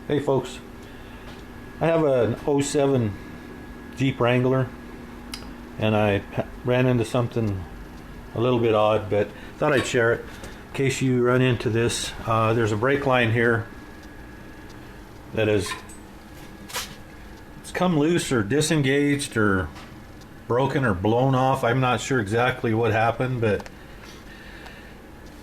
Hey folks, I have an '07 Jeep Wrangler and I ran into something a little bit odd, but thought I'd share it in case you run into this. There's a brake line here that it's come loose or disengaged or broken or blown off. I'm not sure exactly what happened, but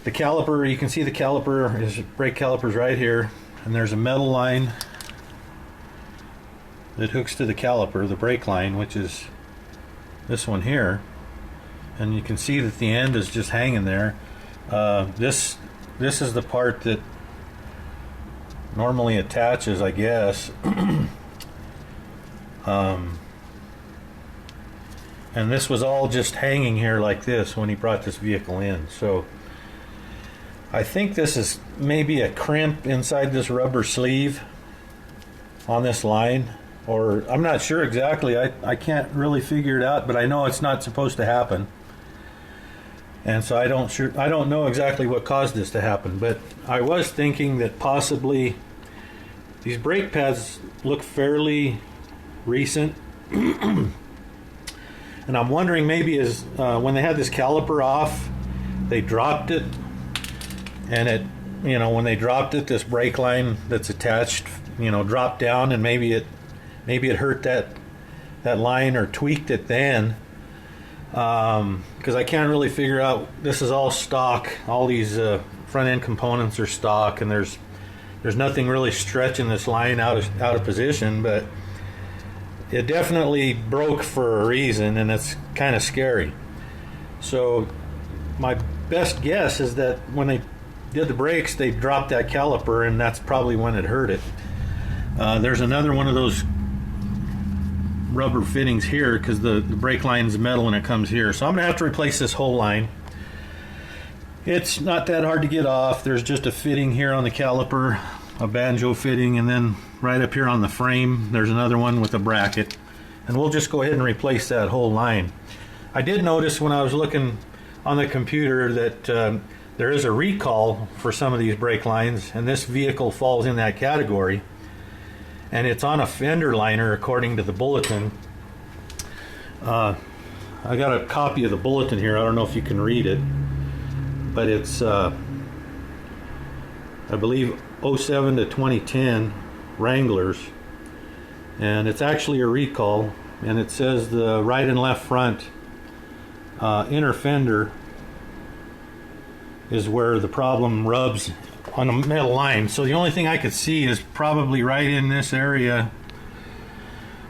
the caliper, you can see the caliper, is brake caliper's right here, and there's a metal line that hooks to the caliper, the brake line, which is this one here, and you can see that the end is just hanging there. This is the part that normally attaches, I guess. And this was all just hanging here like this when he brought this vehicle in. So I think this is maybe a crimp inside this rubber sleeve on this line, or I'm not sure exactly. I can't really figure it out, but I know it's not supposed to happen. And so I don't know exactly what caused this to happen, but I was thinking that possibly these brake pads look fairly recent. And I'm wondering maybe is when they had this caliper off, they dropped it, and it, when they dropped it, this brake line that's attached, dropped down, and maybe it hurt that line or tweaked it then. Because I can't really figure out. This is all stock. All these front end components are stock, and there's nothing really stretching this line out of position, but it definitely broke for a reason, and it's kind of scary. So my best guess is that when they did the brakes, they dropped that caliper, and that's probably when it hurt it. There's another one of those rubber fittings here, because the brake line is metal and it comes here. So I'm going to have to replace this whole line. It's not that hard to get off. There's just a fitting here on the caliper, a banjo fitting, and then right up here on the frame there's another one with a bracket, and we'll just go ahead and replace that whole line. I did notice when I was looking on the computer that there is a recall for some of these brake lines, and this vehicle falls in that category, and it's on a fender liner according to the bulletin. I got a copy of the bulletin here. I don't know if you can read it, but it's I believe 07 to 2010 Wranglers, and it's actually a recall, and it says the right and left front inner fender is where the problem rubs on a metal line. So the only thing I could see is probably right in this area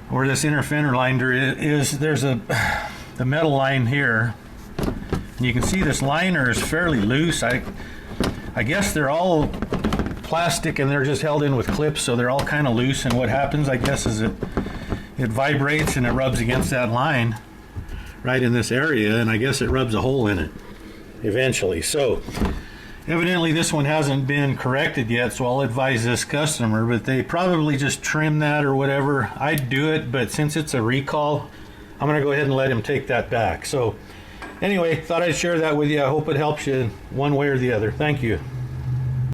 where this inner fender liner is. There's the metal line here, and you can see this liner is fairly loose. I guess they're all plastic and they're just held in with clips, so they're all kind of loose, and what happens, I guess, is it vibrates and it rubs against that line right in this area, and I guess it rubs a hole in it eventually. So evidently this one hasn't been corrected yet, so I'll advise this customer, but they probably just trim that or whatever. I'd do it, but since it's a recall, I'm going to go ahead and let him take that back. So anyway, thought I'd share that with you. I hope it helps you one way or the other. Thank you.